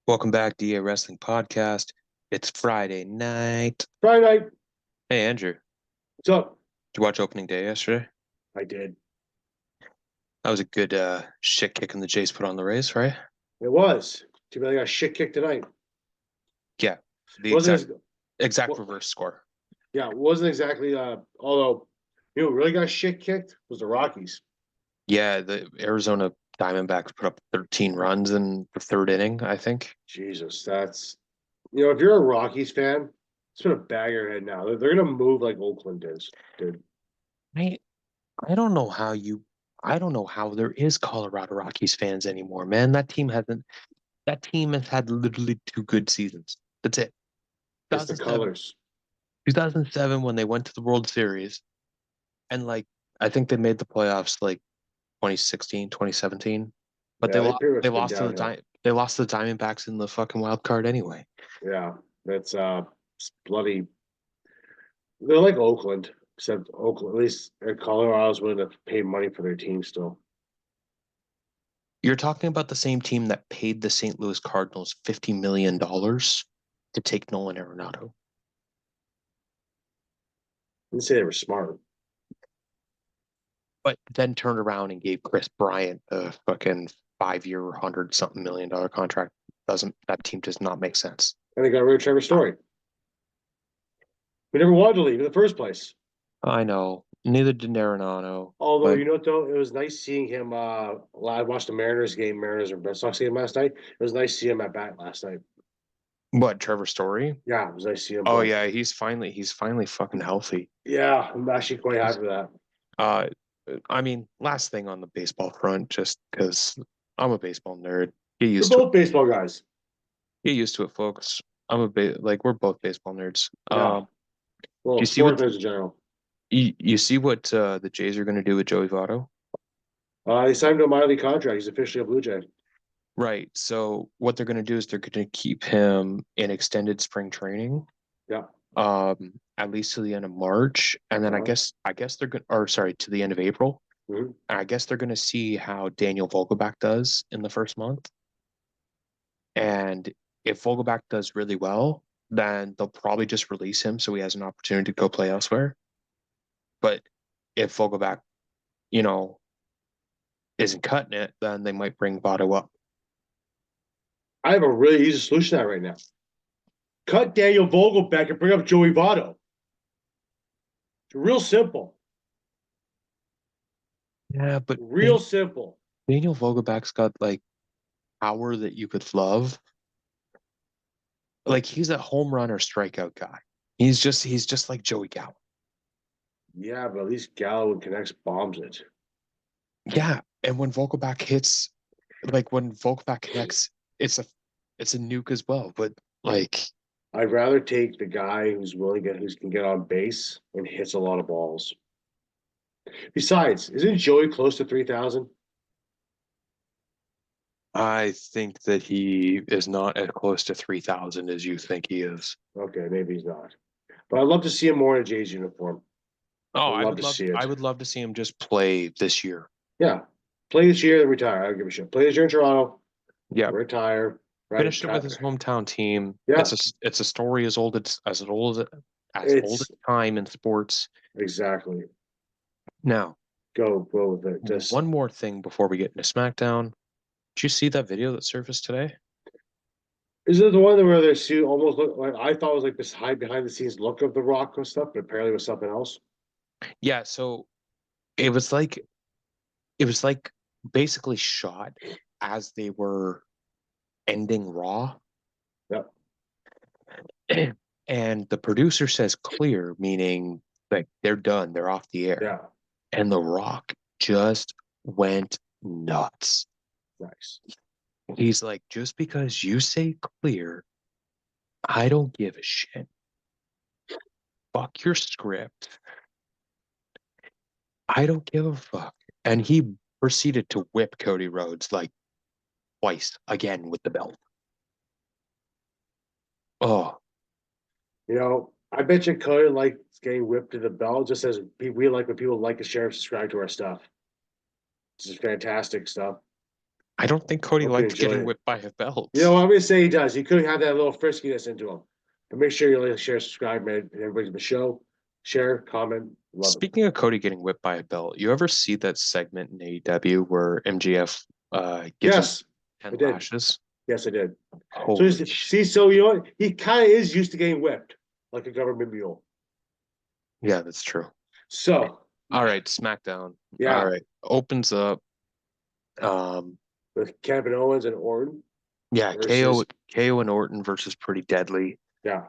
Welcome back to EA Wrestling Podcast. It's Friday night. Friday night. Hey, Andrew, did What's up? you watch opening day yesterday? I did. That was a good shit kick in the Jays put on the Rays, right? It was. Too bad I got shit kicked tonight. Yeah, the Wasn't exact well, reverse score. yeah, it wasn't exactly although who really got shit kicked was the Rockies. Yeah, the Arizona Diamondbacks put up 13 runs in the third inning, I think. Jesus, that's if you're a Rockies fan, it's gonna bag your head now. They're gonna move like Oakland is, dude. I I don't know how you I don't know how there is Colorado Rockies fans anymore, man. That team has had literally two good seasons. That's it. It's the 2007, colors. 2007 when they went to the World Series. And I think they made the playoffs like 2016, 2017, but Yeah, they pretty they much been lost to downhill. they lost to the Diamondbacks in the fucking wild card anyway. Yeah, that's bloody. They're like Oakland, except Oakland. At least Colorado's willing to pay money for their team still. You're talking about the same team that paid the St. Louis Cardinals $50 million to take Nolan Arenado. Didn't say they were smart. But then turned around and gave Chris Bryant a fucking 5 year, $100-something million contract. Doesn't That team does not make sense. And they got rid of Trevor Story. We never wanted to leave in the first place. I know. Neither did Arenado. Although, But you know what, though? It was nice seeing him. I watched the Mariners and Red Sox game last night. It was nice seeing him at bat last night. what, Trevor Story? Yeah, it was nice seeing him Oh play. yeah, he's finally fucking healthy. Yeah, I'm actually quite happy with that. Uh, I mean, last thing on the baseball front, just because I'm a baseball nerd. Get We're used to it. both baseball guys. Get used to it, folks. We're both baseball nerds. Yeah. Do Well, you see what sports nerds in general. you see what the Jays are going to do with Joey Votto? He signed him to a minor league contract. He's officially a Blue Jay. Right. So what they're going to do is they're going to keep him in extended spring training, Yeah. at least to the end of March, and then Uh-huh. I guess they're going, or sorry, to the end of April. Mhm. And I guess they're going to see how Daniel Vogelback does in the first month. And if Vogelback does really well, then they'll probably just release him so he has an opportunity to go play elsewhere. But if Vogelback, you know, isn't cutting it, then they might bring Votto up. I have a really easy solution to that right now. Cut Daniel Vogelback and bring up Joey Votto. It's real simple. Yeah, but Real simple. Daniel Vogelback's got like power that you could love. Like he's a home run or strikeout guy. He's just like Joey Gallo. Yeah, but at least Gallo connects bombs it. Yeah, and when Vogelback hits, like when Vogelback connects, it's a it's a nuke as well. But like I'd rather take the guy who's willing to get who can get on base and hits a lot of balls. Besides, isn't Joey close to 3,000? I think that he is not as close to 3,000 as you think he is. Okay, maybe he's not. But I'd love to see him more in a Jays uniform. Oh, I'd love to see I it. would love to see him just play this year. Yeah. Play this year, then retire. I don't give a shit. Play this year in Toronto, Yeah, retire, right? finished it with his hometown team. Yeah, It's a story as old as it's time in sports. exactly. Now, Go with it. Just one more thing before we get into SmackDown. Did you see that video that surfaced today? is it the one where they see almost look like I thought it was like this high behind the scenes look of the Rock and stuff, but apparently it was something else. Yeah, so it was like it was like basically shot as they were ending Raw. Yeah. And the producer says clear, meaning like they're done, they're off the air. Yeah. And The Rock just went nuts. Nice. He's like, just because you say clear, I don't give a shit. Fuck your script. I don't give a fuck. And he proceeded to whip Cody Rhodes like twice again with the belt. Oh, I bet you could like getting whipped to the bell just as we like when people like to share and subscribe to our stuff. This is fantastic stuff. I don't think Cody Hope you liked enjoy getting it. whipped by a belt. You know, I'm gonna say he does. He could have that little friskiness into him. But make sure you like, share, subscribe, man. And everybody to the show. Share, comment, love it. Speaking of Cody getting whipped by a belt, you ever see that segment in AEW where MGF gives him Yes, 10 I did. lashes? Yes, I did. So Holy see, so you know what? He kind of is used to getting whipped like a government mule. Yeah, that's true. So All right, SmackDown. All yeah, right. Opens up. Um, with Kevin Owens and Orton yeah, versus KO and Orton versus Pretty Deadly. yeah,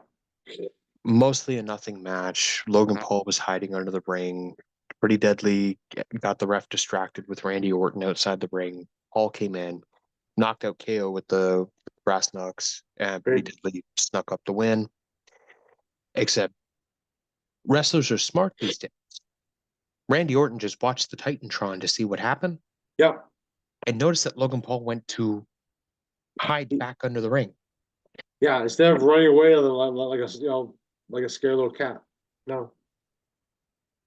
Mostly a nothing match. Logan Paul was hiding under the ring. Pretty Deadly got the ref distracted with Randy Orton outside the ring. Paul came in, knocked out KO with the brass knucks, and Pretty pretty, Deadly snuck up the win. Except wrestlers are smart these days. Randy Orton just watched the Titantron to see what happened yeah. and noticed that Logan Paul went to hide back under the ring. Yeah, instead of running away like a like a scared little cat. No,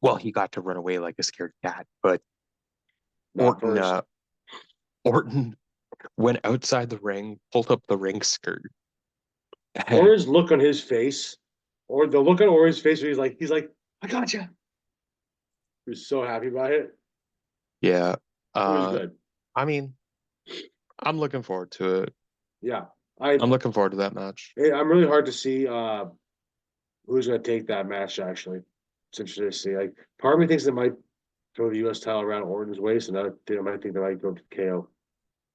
Well, he got to run away like a scared cat, but not Orton first. Orton went outside the ring, pulled up the ring skirt. Or his look on his face, or the look on Ori's face where he's like, I got you. He was so happy about it. Yeah. It was Uh, good. I mean, I'm looking forward to it. Yeah, I I'm looking forward to that match. I'm really hard to see who's going to take that match. Actually, it's interesting to see. Like, part of me thinks they might throw the U.S. title around Orton's waist, and another thing I might think they might go to KO.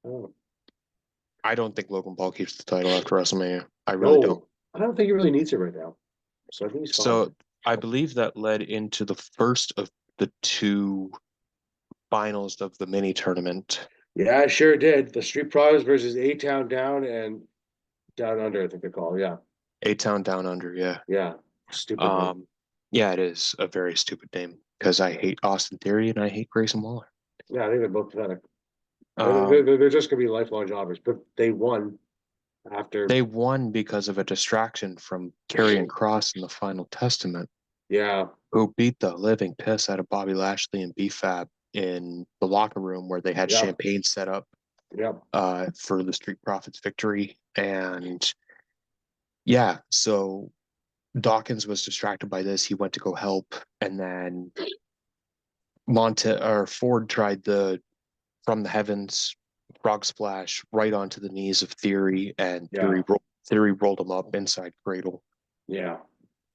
Oh. I don't think Logan Paul keeps the title after WrestleMania. I really don't. No, I don't think he really needs it right now. So I think he's fine. So I believe that led into the first of the two finals of the mini tournament. Yeah, I sure did. The Street Profits versus A Town Down and Down Under, I think they're called. Yeah, A Town Down Under, yeah. yeah. Stupid name. Um, yeah, it is a very stupid name because I hate Austin Theory and I hate Grayson Waller. Yeah, I think they're both pathetic. Um, They're just gonna be lifelong jobbers, but they won after. they won because of a distraction from Karrion Kross in the Final Testament, Yeah, who beat the living piss out of Bobby Lashley and B-Fab in the locker room where they had yeah, champagne set up yeah, for the Street Profits victory. And yeah, so Dawkins was distracted by this. He went to go help, and then Ford tried the from the heavens frog splash right onto the knees of Theory, and yeah, Theory rolled him up inside Cradle, yeah.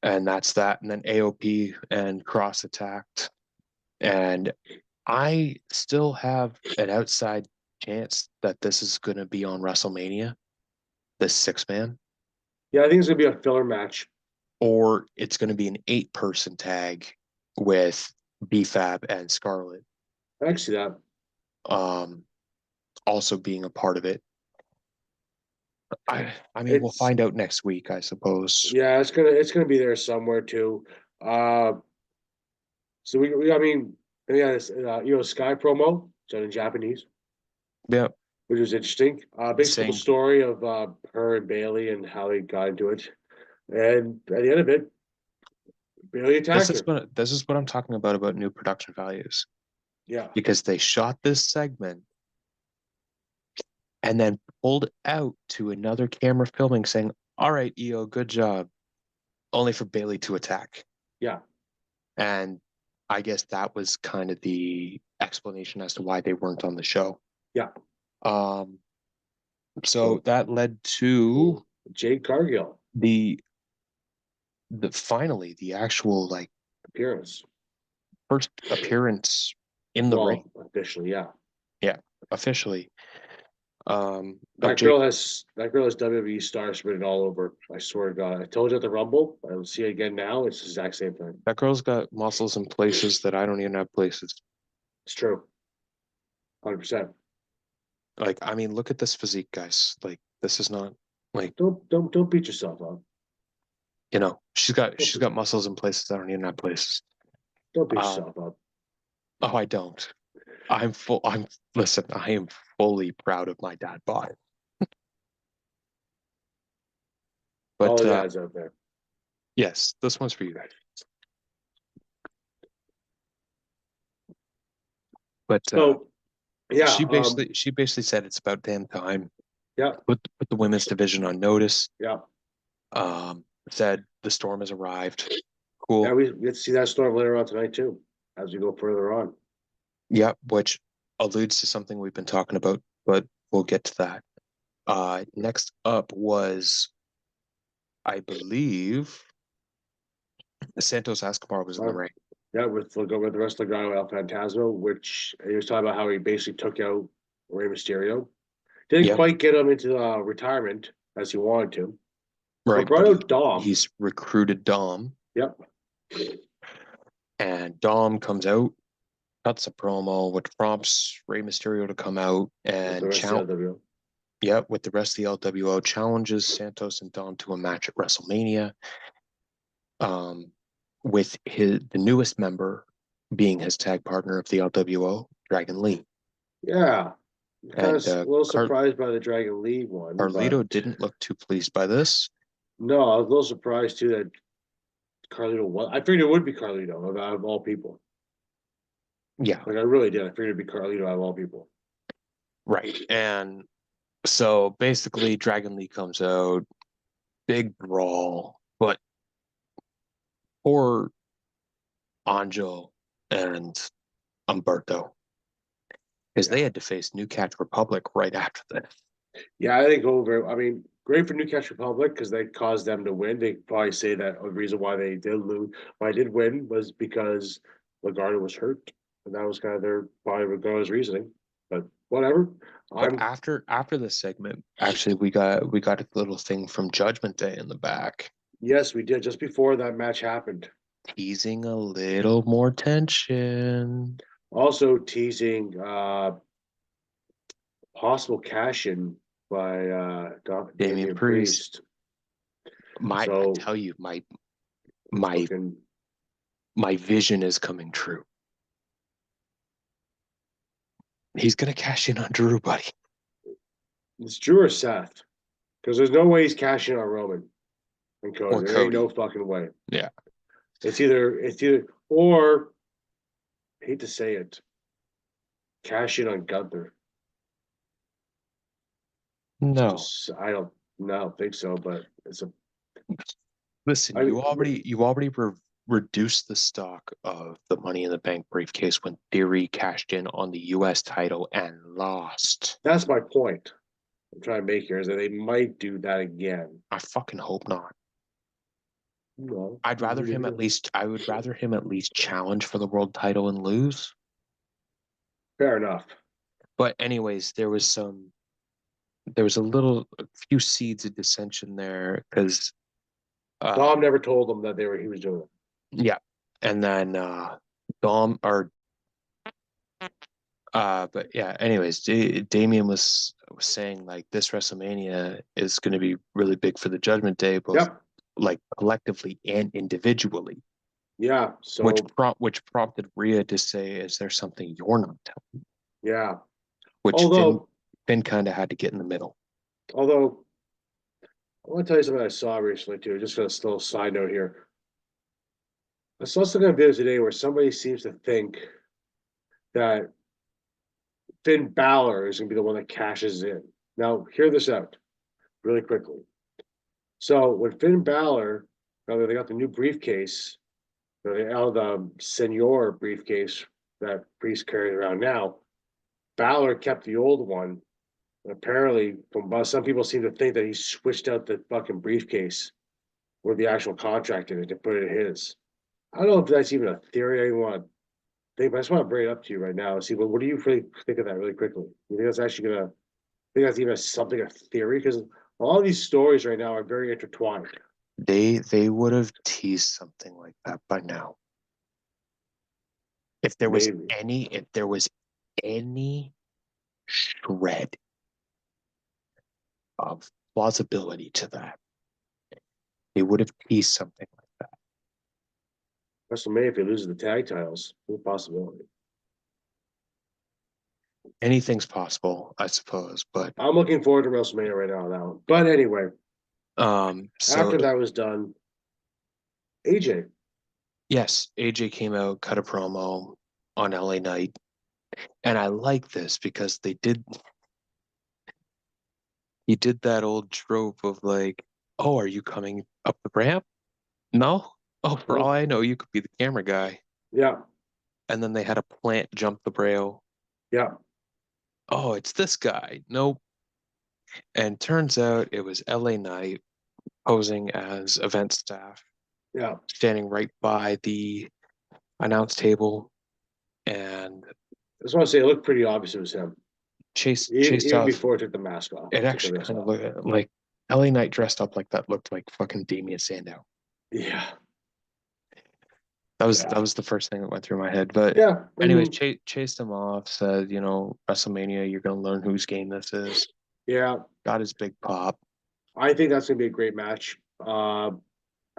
and that's that. And then AOP and Cross attacked, and I still have an outside chance that this is going to be on WrestleMania, this 6 man, Yeah, I think it's gonna be a filler match. or it's going to be an 8-person tag with BFAB and Scarlett I can see that. um, also being a part of it. I mean, we'll It's find out next week, I suppose. yeah, it's gonna be there somewhere too. Uh, so we I mean, yeah, this Sky promo, done in Japanese, Yeah, which was interesting. Basically, the saying story of her and Bailey and how they got into it, and at the end of it, Bailey attacked her. this is what I'm talking about new production values, Yeah, because they shot this segment and then pulled out to another camera filming saying, "All right, EO, good job," only for Bailey to attack. yeah, And I guess that was kind of the explanation as to why they weren't on the show. yeah. Um, so So that led to Jade Cargill the finally the actual like appearance. first appearance in the ring. Well, officially, yeah. Yeah, officially. Of Jake. That girl has WWE stars written all over. I swear to God. I told you at the Rumble. I will see it again now. It's the exact same thing. That girl's got muscles in places that I don't even have places. It's true. 100%. Like, I mean, look at this physique, guys. Like, this is not like, Don't beat yourself up. she's got muscles in places I don't even have places. Don't beat Um, yourself up. oh, I don't. Listen, I am fully proud of my dad bod. All But the dads out there. yes, this one's for you guys. But So Yeah, she basically said it's about damn time. yeah, Put the women's division on notice. yeah. Said the storm has arrived. Yeah, Cool. we get to see that storm later on tonight too, as we go further on. Yep, which alludes to something we've been talking about, but we'll get to that. Next up was, I believe, Santos Escobar was in the Uh, ring. yeah, with the rest of the guy El Fantasma, which he was talking about how he basically took out Rey Mysterio. Didn't Yep, quite get him into retirement as he wanted to, but right, brought but out Dom. he's recruited Dom, Yep, and Dom comes out, cuts a promo, which prompts Rey Mysterio to come out with the and rest of the LWO. yep, with the rest of the LWO, challenges Santos and Dom to a match at WrestleMania. Um, with the newest member being his tag partner of the LWO, Dragon Lee. Yeah, kind of And a little surprised by the Dragon Lee one, but Carlito didn't look too pleased by this. no, I was a little surprised too that Carlito was. I figured it would be Carlito out of all people. Yeah, Like I really did. I figured it'd be Carlito out of all people. right. And so basically, Dragon Lee comes out, big brawl, but poor Anjo and Umberto, because Yeah, they had to face New Catch Republic right after this. yeah, I think over. I mean, great for Newcastle Republic because they caused them to win. They probably say that the reason why they did lose, why they did win, was because Lagarde was hurt, and that was kind of their probably Lagarde's reasoning. But whatever. But I'm after this segment, actually, we got a little thing from Judgment Day in the back, yes, we did just before that match happened. teasing a little more tension. Also teasing possible cash in by Damian Damian Priest, Priest. I So tell you, it's my looking my vision is coming true. He's gonna cash in on Drew, buddy. it's Drew or Seth because there's no way he's cashing on Roman and Or Cody. There ain't no Cody. fucking way. Yeah. It's either or I hate to say it, cash in on Gunther. No. Just I don't think so, but it's a Listen, I mean you already reduced the stock of the Money in the Bank briefcase when Theory cashed in on the US title and lost. that's my point. I'm trying to make here is that they might do that again. I fucking hope not. No, I would rather him at least challenge for the world title and lose. fair enough. But anyways, a few seeds of dissension there because Dom um never told them that he was doing it. yeah. And then Dom or but yeah, anyways, Damien was saying like this WrestleMania is going to be really big for the Judgment Day, both Yep. like collectively and individually, Yeah. So which prompted Rhea to say, "Is there something you're not telling?" yeah. Which Although Finn kind of had to get in the middle. although I want to tell you something I saw recently too, just a little side note here. I saw something on video today where somebody seems to think that Finn Balor is gonna be the one that cashes in. Now, hear this out really quickly. So when Finn Balor, now that they got the new briefcase, the Senor briefcase that Priest carries around now, Balor kept the old one. And apparently, from some people seem to think that he switched out the fucking briefcase with the actual contract in it to put it in his. I don't know if that's even a theory I even want to think, but I just want to bring it up to you right now and see what do you really think of that really quickly? You think that's actually gonna think that's even something a theory? Because all these stories right now are very intertwined. They would have teased something like that by now. Maybe. If there was any shred of plausibility to that, they would have teased something like that. WrestleMania if he loses the tag titles, no possibility. Anything's possible, I suppose. But I'm looking forward to WrestleMania right now on that one. But anyway, so after that was done, AJ. yes, AJ came out, cut a promo on LA Night, And I like this because he did that old trope of like, oh, are you coming up the ramp? No? Oh, for all Nope. I know, you could be the camera guy. Yeah, And then they had a plant jump the braille. yeah, Oh, it's this guy. Nope. And turns out it was LA Knight posing as event staff, yeah. standing right by the announce table and I just want to say it looked pretty obvious it was him, chased even off. before it took the mask off. It Took the actually mask kind of off. looked like LA Knight dressed up like that looked like fucking Damian Sandow. Yeah, That yeah, was the first thing that went through my head. But yeah. I anyways, mean, chased him off, said, WrestleMania, you're gonna learn whose game this is. yeah. Got his big pop. I think that's gonna be a great match. I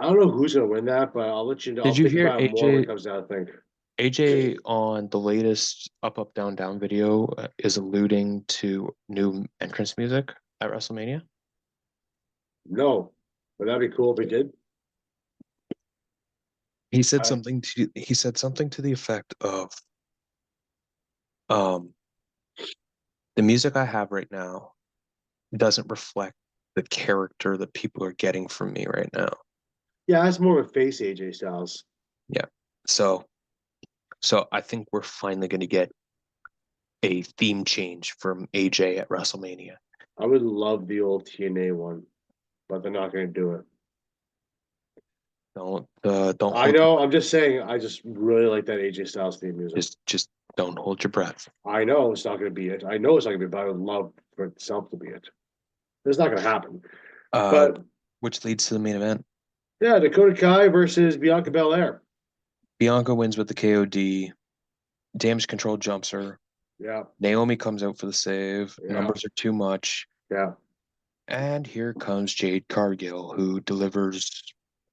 don't know who's gonna win that, but I'll let you know. Did I'll you think hear about it more when it AJ comes down. I think AJ on the latest Up Up Down Down video is alluding to new entrance music at WrestleMania? no, but that'd be cool if we did. I He said something to the effect of um the music I have right now doesn't reflect the character that people are getting from me right now. Yeah, that's more of a face AJ Styles. Yeah. So so I think we're finally going to get a theme change from AJ at WrestleMania. I would love the old TNA one, but they're not gonna do it. Don't I hold your know. I'm just saying. I just really like that AJ Styles theme music. just don't hold your breath. I know it's not gonna be it. I know it's not gonna be it, but I would love for itself to be it. It's not gonna happen. Uh But which leads to the main event. yeah, Dakota Kai versus Bianca Belair. Bianca wins with the KOD. Damage control jumps her. Yeah, Naomi comes out for the save. yeah, Numbers are too much. yeah. And here comes Jade Cargill, who delivers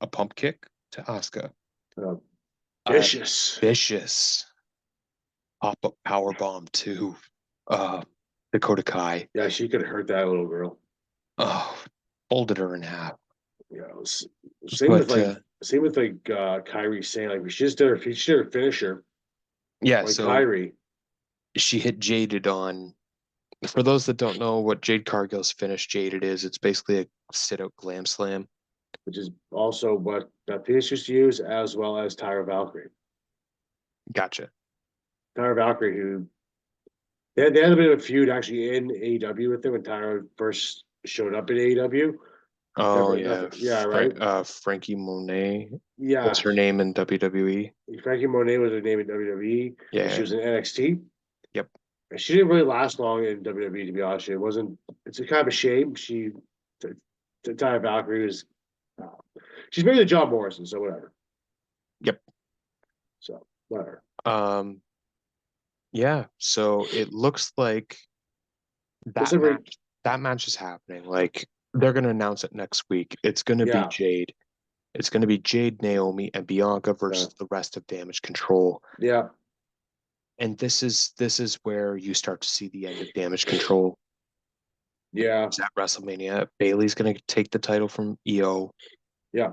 a pump kick to Asuka. Uh, A vicious. vicious pop-up power bomb to uh, Dakota Kai. Yeah, she could hurt that little girl. Oh, folded her in half. Yeah, But same with like Kyrie saying like we should just did her finisher yeah, like so Kyrie, she hit Jaded on. For those that don't know what Jade Cargill's finish Jaded is, it's basically a sit-out glam slam. which is also what Beth Phoenix used to use, as well as Tyra Valkyrie. Gotcha. Tyra Valkyrie, who they had a bit of a feud actually in AEW with them when Tyra first showed up in AEW. Oh Never, yeah, nothing. Yeah, right. Frankie Monet was Yeah, her name in WWE. Frankie Monet was her name in WWE, and she Yeah. was in NXT. Yep. And she didn't really last long in WWE, to be honest. It wasn't. It's a kind of a shame. Tyra Valkyrie was. Uh, she's married to John Morrison, so whatever. Yep. So whatever. Um. Yeah. So it looks like This that every match that match is happening. Like they're gonna announce it next week. It's gonna be yeah, Jade. It's gonna be Jade, Naomi, and Bianca yeah, versus the rest of Damage Control. yeah, And this is where you start to see the end of Damage Control. yeah, It's at WrestleMania. Bailey's gonna take the title from EO. yeah,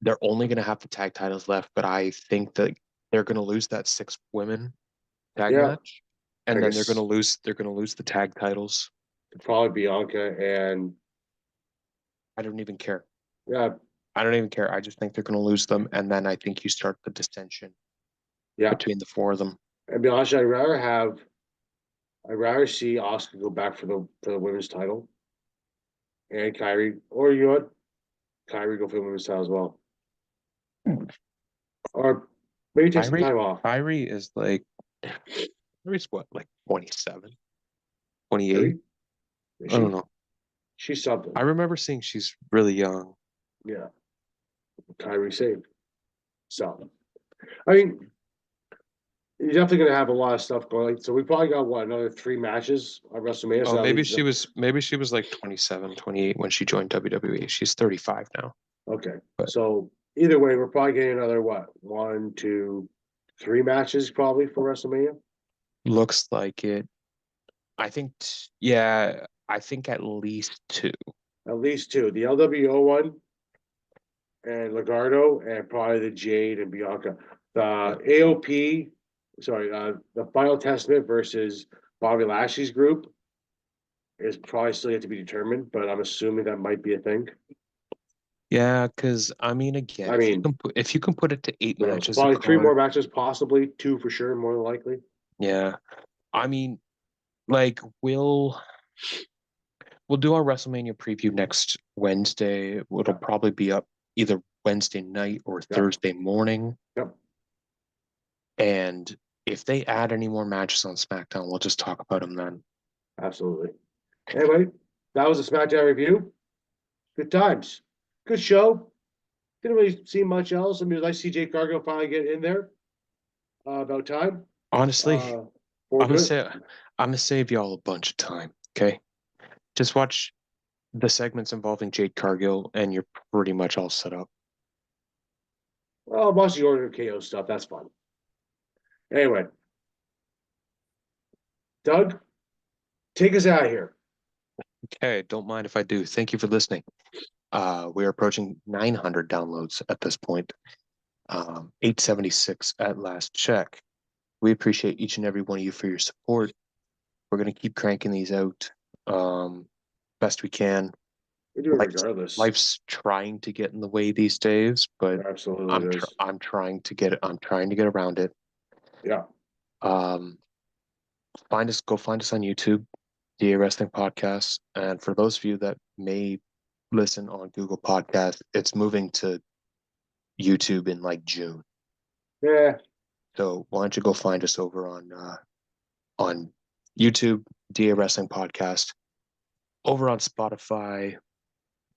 They're only gonna have the tag titles left, but I think that they're gonna lose that 6 women tag yeah. match, and I then guess they're gonna lose the tag titles. probably Bianca and I don't even care. yeah, I don't even care. I just think they're gonna lose them, and then I think you start the dissension yeah. between the four of them. And be honest, I'd rather see Oscar go back for the women's title and Kyrie, or you know what, Kyrie go for the women's title as well, or maybe take some Kyrie, time off. Kyrie is like Kyrie's what, like 27, 28? Kyrie, is I don't she? know. She's I something. remember seeing she's really young. Yeah, Kyrie saved. So I mean, you're definitely gonna have a lot of stuff going. So we probably got what another 3 matches on WrestleMania. So Oh, that leaves maybe she was like 27, 28 when she joined WWE. She's 35 now. okay. But So either way, we're probably getting another what 1, 2, 3 matches probably for WrestleMania. looks like it. I think yeah, I think at least two. At least two. The LWO one and Legardo, and probably the Jade and Bianca. The Yeah. AOP sorry, the Final Testament versus Bobby Lashley's group is probably still yet to be determined, but I'm assuming that might be a thing. Yeah, because I mean, again, I mean, if you can put it to eight who knows? matches a Probably three more card, matches, possibly two for sure, more than likely. yeah. I mean, like we'll do our WrestleMania preview next Wednesday. It'll Yeah, probably be up either Wednesday night or yeah, Thursday morning. yeah, And if they add any more matches on SmackDown, we'll just talk about them then. absolutely. Anyway, that was a SmackDown review. Good times. Good show. Didn't really see much else. I mean, it was nice to see Jade Cargill finally get in there. About time. Honestly, Uh, I'm forward to gonna it. say I'm gonna save y'all a bunch of time. Okay, just watch the segments involving Jade Cargill, and you're pretty much all set up. Well, mostly order KO stuff. That's fun. Anyway, Doug, take us out of here. Okay, don't mind if I do. Thank you for listening. We're approaching 900 downloads at this point. 876 at last check. We appreciate each and every one of you for your support. We're gonna keep cranking these out best we can. We do it Life's regardless. life's trying to get in the way these days, but Absolutely, it is. I'm trying to get around it. Yeah, Um, go find us on YouTube, DA Wrestling Podcast. And for those of you that may listen on Google Podcast, it's moving to YouTube in like June. yeah. So why don't you go find us over on YouTube, DA Wrestling Podcast, over on Spotify,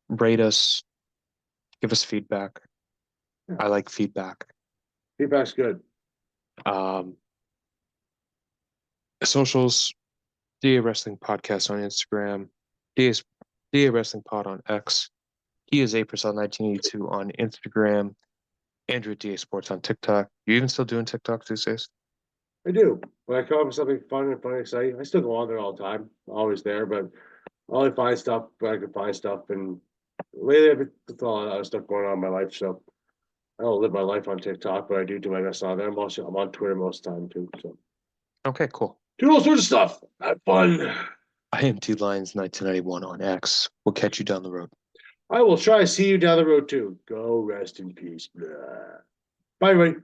rate us, give us feedback. Yeah. I like feedback. Feedback's good. Um, Socials, DA Wrestling Podcast on Instagram, DA Wrestling Pod on X. He is April1982 on Instagram. Andrew at DA Sports on TikTok. You even still doing TikTok these days? I do. When I come up with something fun and funny, exciting, I still go on there all the time. Always there, but I only find stuff where I can find stuff. And lately, I've been with a lot of other stuff going on in my life. So I don't live my life on TikTok, but I do my best on there. I'm on Twitter most of the time too. So Okay, cool. do all sorts of stuff. Have fun. I am T Lions 1991 on X. We'll catch you down the road. I will try to see you down the road too. Go rest in peace. Blah. Bye, everybody.